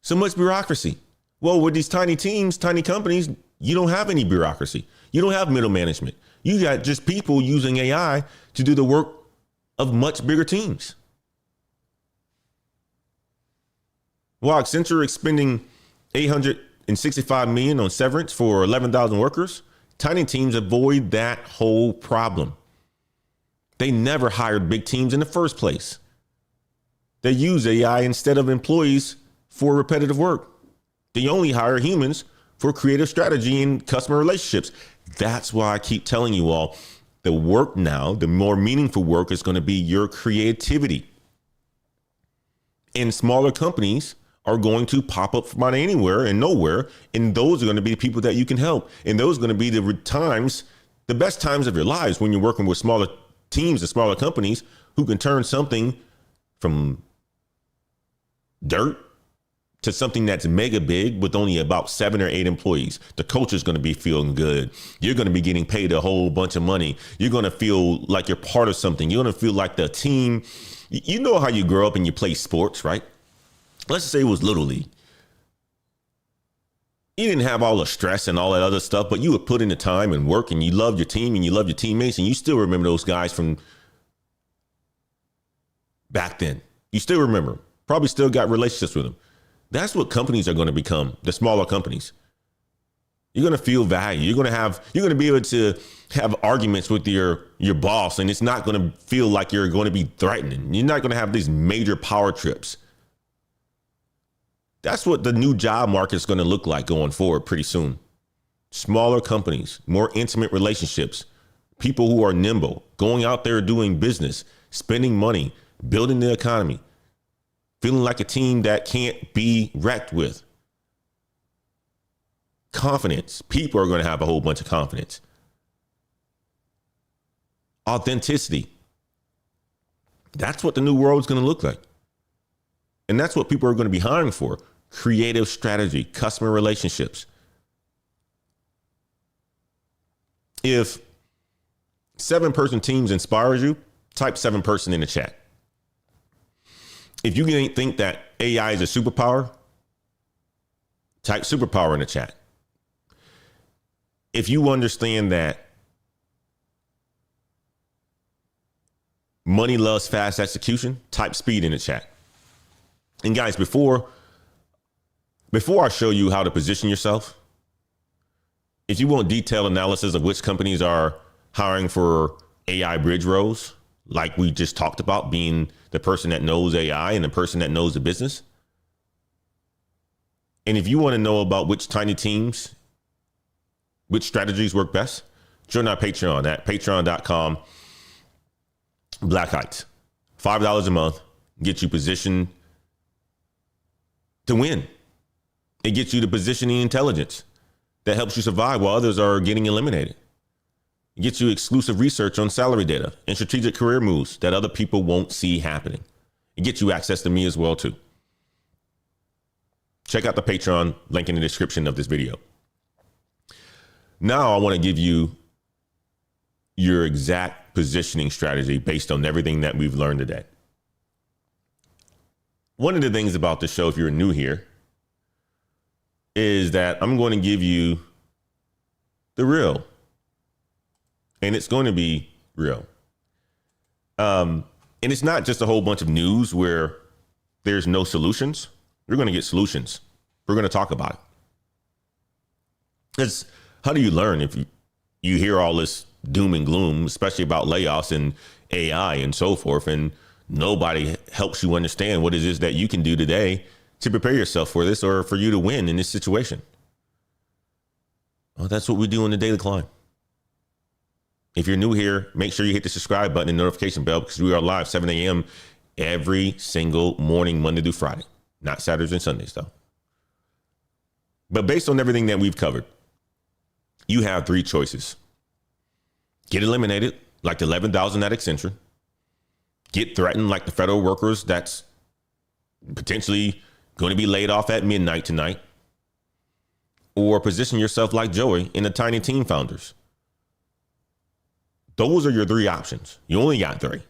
So much bureaucracy. Well, with these tiny teams, tiny companies, you don't have any bureaucracy. You don't have middle management. You got just people using AI to do the work of much bigger teams. While Accenture is spending $865 million on severance for 11,000 workers, tiny teams avoid that whole problem. They never hired big teams in the first place. They use AI instead of employees for repetitive work. They only hire humans for creative strategy and customer relationships. That's why I keep telling you all, the work now, the more meaningful work is going to be your creativity. And smaller companies are going to pop up from out of anywhere and nowhere. And those are going to be the people that you can help. And those are going to be the times, the best times of your lives when you're working with smaller teams and smaller companies who can turn something from dirt to something that's mega big with only about 7 or 8 employees. The culture is going to be feeling good. You're going to be getting paid a whole bunch of money. You're going to feel like you're part of something. You're going to feel like the team. You know how you grow up and you play sports, right? Let's say it was Little League. You didn't have all the stress and all that other stuff, but you would put in the time and work, and you loved your team and you loved your teammates, and you still remember those guys from back then. You still remember, probably still got relationships with them. That's what companies are going to become, the smaller companies. You're going to feel value. You're going to be able to have arguments with your boss, and it's not going to feel like you're going to be threatening. You're not going to have these major power trips. That's what the new job market is going to look like going forward pretty soon. Smaller companies, more intimate relationships, people who are nimble, going out there doing business, spending money, building the economy, feeling like a team that can't be wrecked with. Confidence. People are going to have a whole bunch of confidence. Authenticity. That's what the new world is going to look like. And that's what people are going to be hiring for. Creative strategy, customer relationships. If 7-person teams inspires you, type 7-person in the chat. If you think that AI is a superpower, type superpower in the chat. If you understand that money loves fast execution, type speed in the chat. And guys, before I show you how to position yourself, if you want detailed analysis of which companies are hiring for AI bridge roles, like we just talked about, being the person that knows AI and the person that knows the business. And if you want to know about which tiny teams, which strategies work best, join our Patreon at patreon.com/Black Heights. $5 a month gets you positioned to win. It gets you the positioning intelligence that helps you survive while others are getting eliminated. It gets you exclusive research on salary data and strategic career moves that other people won't see happening. It gets you access to me as well, too. Check out the Patreon link in the description of this video. Now I want to give you your exact positioning strategy based on everything that we've learned today. One of the things about the show, if you're new here, is that I'm going to give you the real. And it's going to be real. And it's not just a whole bunch of news where there's no solutions. We're going to get solutions. We're going to talk about it. Because how do you learn if you hear all this doom and gloom, especially about layoffs and AI and so forth, and nobody helps you understand what it is that you can do today to prepare yourself for this or for you to win in this situation? Well, that's what we do in the Daily Climb. If you're new here, make sure you hit the subscribe button and notification bell, because we are live 7 a.m. every single morning, Monday through Friday. Not Saturdays and Sundays, though. But based on everything that we've covered, you have 3 choices. Get eliminated, like the 11,000 at Accenture. Get threatened, like the federal workers that's potentially going to be laid off at midnight tonight. Or position yourself like Joey in the tiny team founders. Those are your 3 options. You only got 3.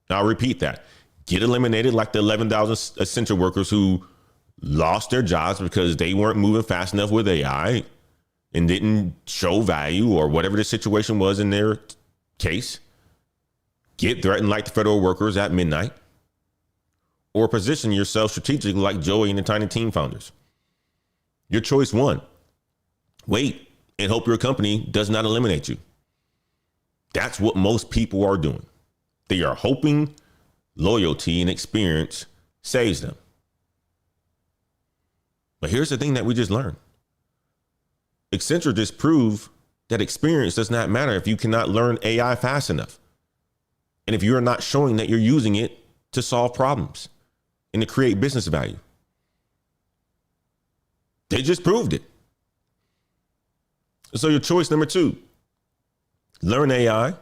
Now, I'll repeat that. Get eliminated like the 11,000 Accenture workers who lost their jobs because they weren't moving fast enough with AI and didn't show value or whatever the situation was in their case. Get threatened like the federal workers at midnight. Or position yourself strategically like Joey and the tiny team founders. Your choice 1. Wait and hope your company does not eliminate you. That's what most people are doing. They are hoping loyalty and experience saves them. But here's the thing that we just learned. Accenture just proved that experience does not matter if you cannot learn AI fast enough. And if you're not showing that you're using it to solve problems and to create business value. They just proved it. So your choice number 2, learn AI,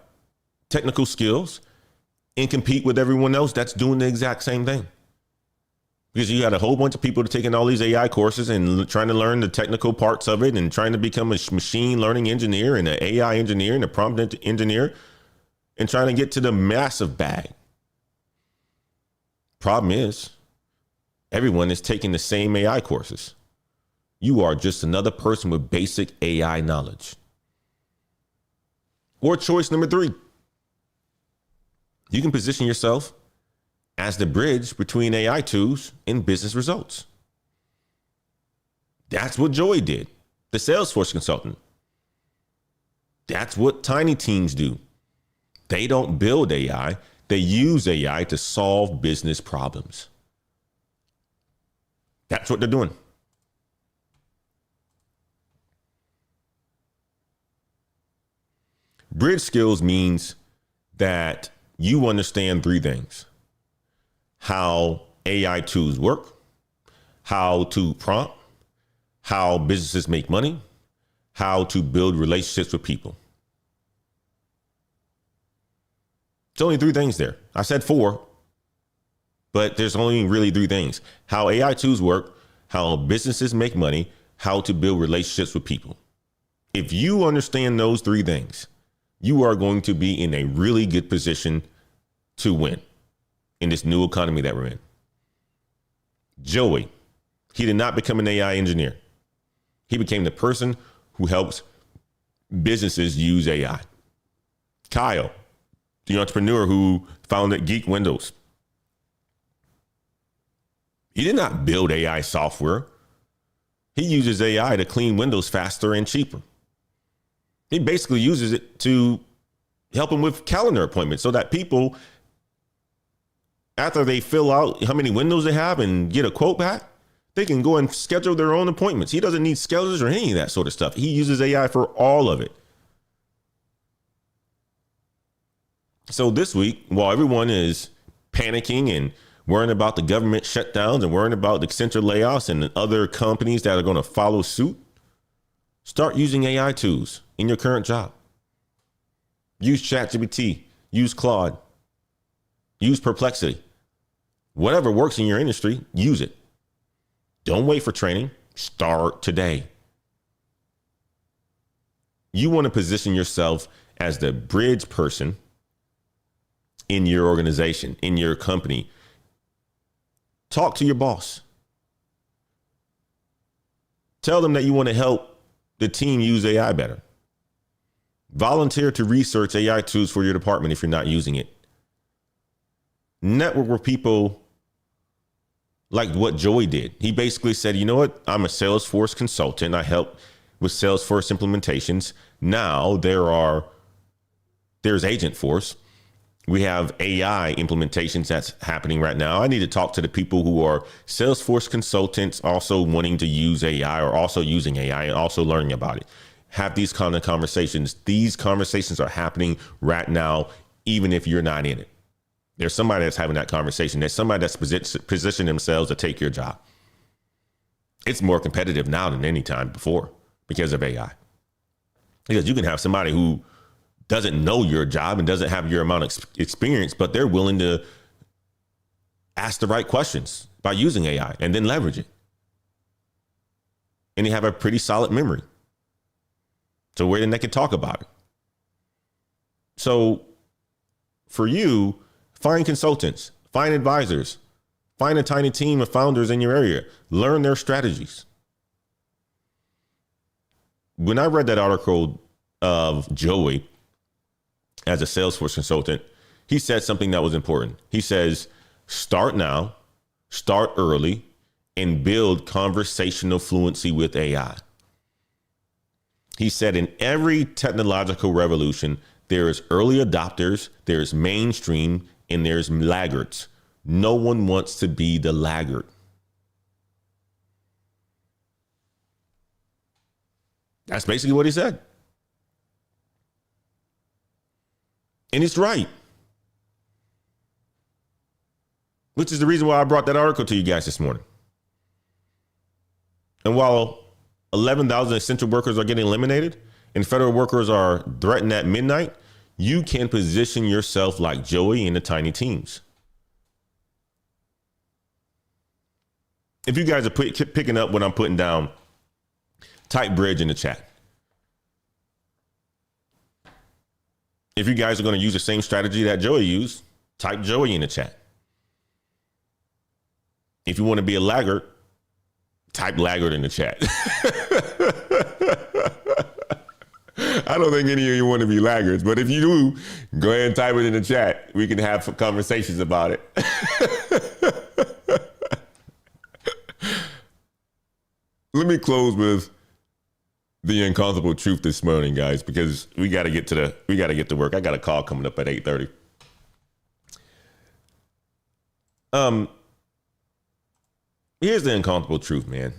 technical skills, and compete with everyone else that's doing the exact same thing. Because you got a whole bunch of people taking all these AI courses and trying to learn the technical parts of it and trying to become a machine learning engineer and an AI engineer and a prompt engineer and trying to get to the massive bag. Problem is, everyone is taking the same AI courses. You are just another person with basic AI knowledge. Or choice number 3, you can position yourself as the bridge between AI tools and business results. That's what Joey did, the Salesforce consultant. That's what tiny teams do. They don't build AI, they use AI to solve business problems. That's what they're doing. Bridge skills means that you understand 3 things: how AI tools work, how to prompt, how businesses make money, how to build relationships with people. It's only 3 things there. I said 4, but there's only really 3 things: how AI tools work, how businesses make money, how to build relationships with people. If you understand those 3 things, you are going to be in a really good position to win in this new economy that we're in. Joey, he did not become an AI engineer. He became the person who helps businesses use AI. Kyle, the entrepreneur who founded Geek Windows, he did not build AI software. He uses AI to clean windows faster and cheaper. He basically uses it to help him with calendar appointments so that people, after they fill out how many windows they have and get a quote back, they can go and schedule their own appointments. He doesn't need schedulers or any of that sort of stuff. He uses AI for all of it. So this week, while everyone is panicking and worrying about the government shutdowns and worrying about the Accenture layoffs and other companies that are going to follow suit, start using AI tools in your current job. Use ChatGPT, use Claude, use Perplexity. Whatever works in your industry, use it. Don't wait for training. Start today. You want to position yourself as the bridge person in your organization, in your company. Talk to your boss. Tell them that you want to help the team use AI better. Volunteer to research AI tools for your department if you're not using it. Network with people like what Joey did. He basically said, you know what? I'm a Salesforce consultant. I help with Salesforce implementations. Now there's Agentforce. We have AI implementations that's happening right now. I need to talk to the people who are Salesforce consultants, also wanting to use AI or also using AI and also learning about it. Have these kind of conversations. These conversations are happening right now, even if you're not in it. There's somebody that's having that conversation. There's somebody that's positioned themselves to take your job. It's more competitive now than any time before because of AI. Because you can have somebody who doesn't know your job and doesn't have your amount of experience, but they're willing to ask the right questions by using AI and then leverage it. And they have a pretty solid memory to where then they can talk about it. So for you, find consultants, find advisors, find a tiny team of founders in your area, learn their strategies. When I read that article of Joey as a Salesforce consultant, he said something that was important. He says, start now, start early, and build conversational fluency with AI. He said, in every technological revolution, there is early adopters, there's mainstream, and there's laggards. No one wants to be the laggard. That's basically what he said. And it's right. Which is the reason why I brought that article to you guys this morning. And while 11,000 essential workers are getting eliminated and federal workers are threatened at midnight, you can position yourself like Joey in the tiny teams. If you guys are picking up what I'm putting down, type bridge in the chat. If you guys are going to use the same strategy that Joey used, type Joey in the chat. If you want to be a laggard, type laggard in the chat. I don't think any of you want to be laggards, but if you do, go ahead and type it in the chat. We can have conversations about it. Let me close with the uncomfortable truth this morning, guys, because we got to get to work. I got a call coming up at 8:30. Here's the uncomfortable truth, man.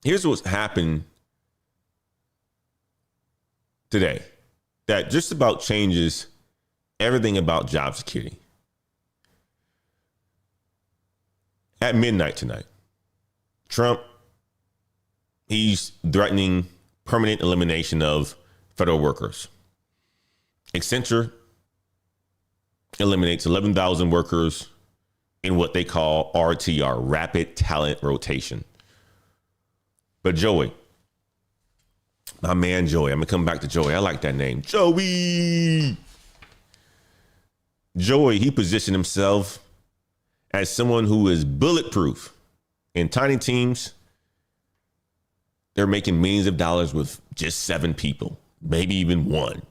Here's what's happened today that just about changes everything about job security. At midnight tonight, Trump, he's threatening permanent elimination of federal workers. Accenture eliminates 11,000 workers in what they call RTR, rapid talent rotation. But Joey, my man Joey, I'm going to come back to Joey. I like that name. Joey, he positioned himself as someone who is bulletproof. In tiny teams, they're making millions of dollars with just 7 people, maybe even 1.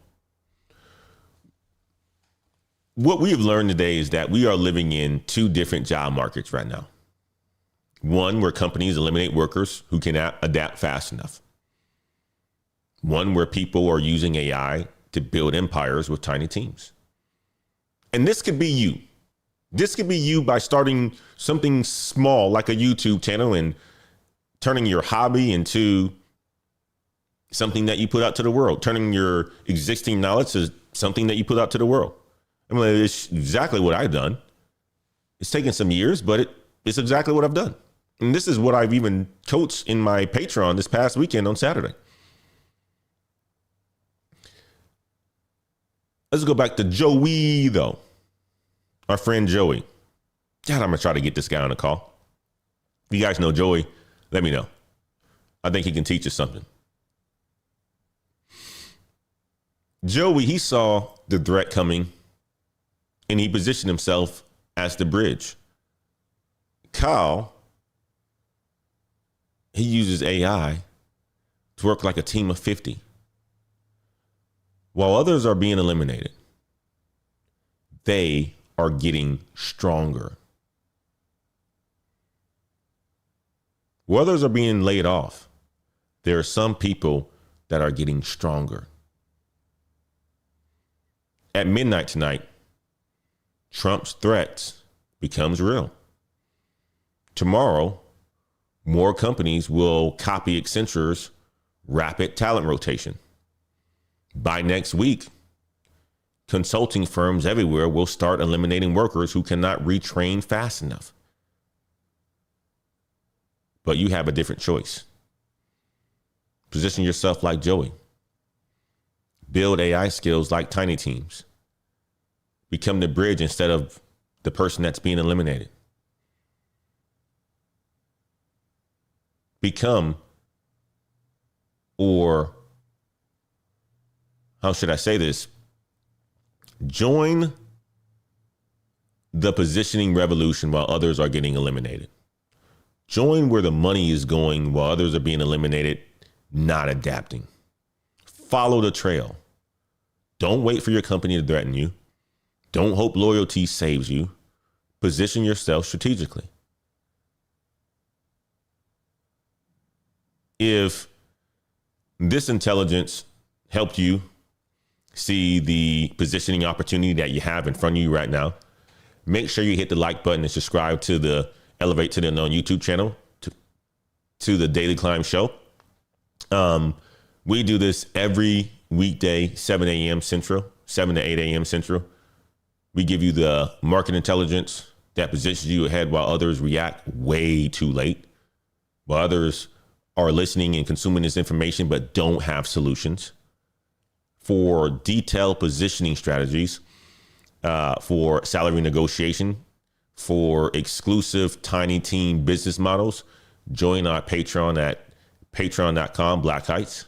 What we have learned today is that we are living in 2 different job markets right now. One where companies eliminate workers who cannot adapt fast enough. One where people are using AI to build empires with tiny teams. And this could be you. This could be you by starting something small like a YouTube channel and turning your hobby into something that you put out to the world, turning your existing knowledge to something that you put out to the world. I mean, it's exactly what I've done. It's taken some years, but it's exactly what I've done. And this is what I've even coached in my Patreon this past weekend on Saturday. Let's go back to Joey, though. Our friend Joey. God, I'm going to try to get this guy on a call. If you guys know Joey, let me know. I think he can teach us something. Joey, he saw the threat coming and he positioned himself as the bridge. Kyle, he uses AI to work like a team of 50. While others are being eliminated, they are getting stronger. While others are being laid off, there are some people that are getting stronger. At midnight tonight, Trump's threats becomes real. Tomorrow, more companies will copy Accenture's rapid talent rotation. By next week, consulting firms everywhere will start eliminating workers who cannot retrain fast enough. But you have a different choice. Position yourself like Joey. Build AI skills like tiny teams. Become the bridge instead of the person that's being eliminated. Become, or how should I say this? Join the positioning revolution while others are getting eliminated. Join where the money is going while others are being eliminated, not adapting. Follow the trail. Don't wait for your company to threaten you. Don't hope loyalty saves you. Position yourself strategically. If this intelligence helped you see the positioning opportunity that you have in front of you right now, make sure you hit the like button and subscribe to the Elevate to the Unknown YouTube channel, to the Daily Climb Show. We do this every weekday, 7 a.m. Central, 7 to 8 a.m. Central. We give you the market intelligence that positions you ahead while others react way too late, while others are listening and consuming this information but don't have solutions. For detailed positioning strategies, for salary negotiation, for exclusive tiny team business models, join our Patreon at patreon.com/Black Heights.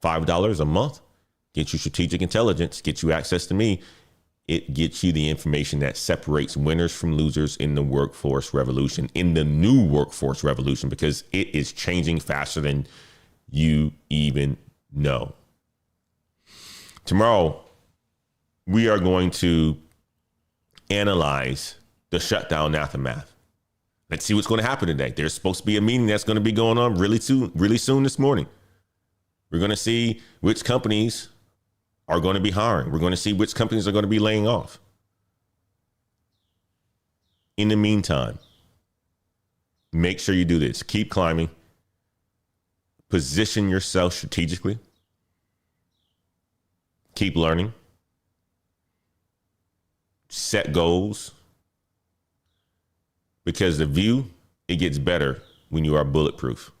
$5 a month gets you strategic intelligence, gets you access to me. It gets you the information that separates winners from losers in the workforce revolution, in the new workforce revolution, because it is changing faster than you even know. Tomorrow, we are going to analyze the shutdown aftermath. Let's see what's going to happen today. There's supposed to be a meeting that's going to be going on really soon this morning. We're going to see which companies are going to be hiring. We're going to see which companies are going to be laying off. In the meantime, make sure you do this. Keep climbing. Position yourself strategically. Keep learning. Set goals. Because the view, it gets better when you are bulletproof.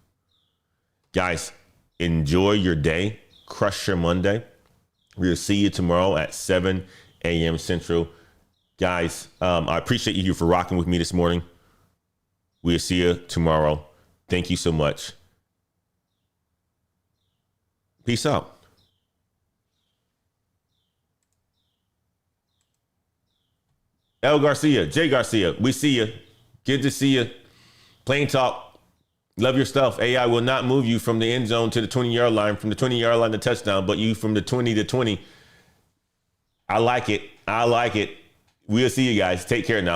Guys, enjoy your day. Crush your Monday. We'll see you tomorrow at 7 a.m. Central. Guys, I appreciate you for rocking with me this morning. We'll see you tomorrow. Thank you so much. Peace out. L. Garcia, Jay Garcia, we see you. Good to see you. Plain talk. Love your stuff. AI will not move you from the end zone to the 20-yard line, from the 20-yard line to touchdown, but you from the 20 to 20. I like it. We'll see you guys. Take care now.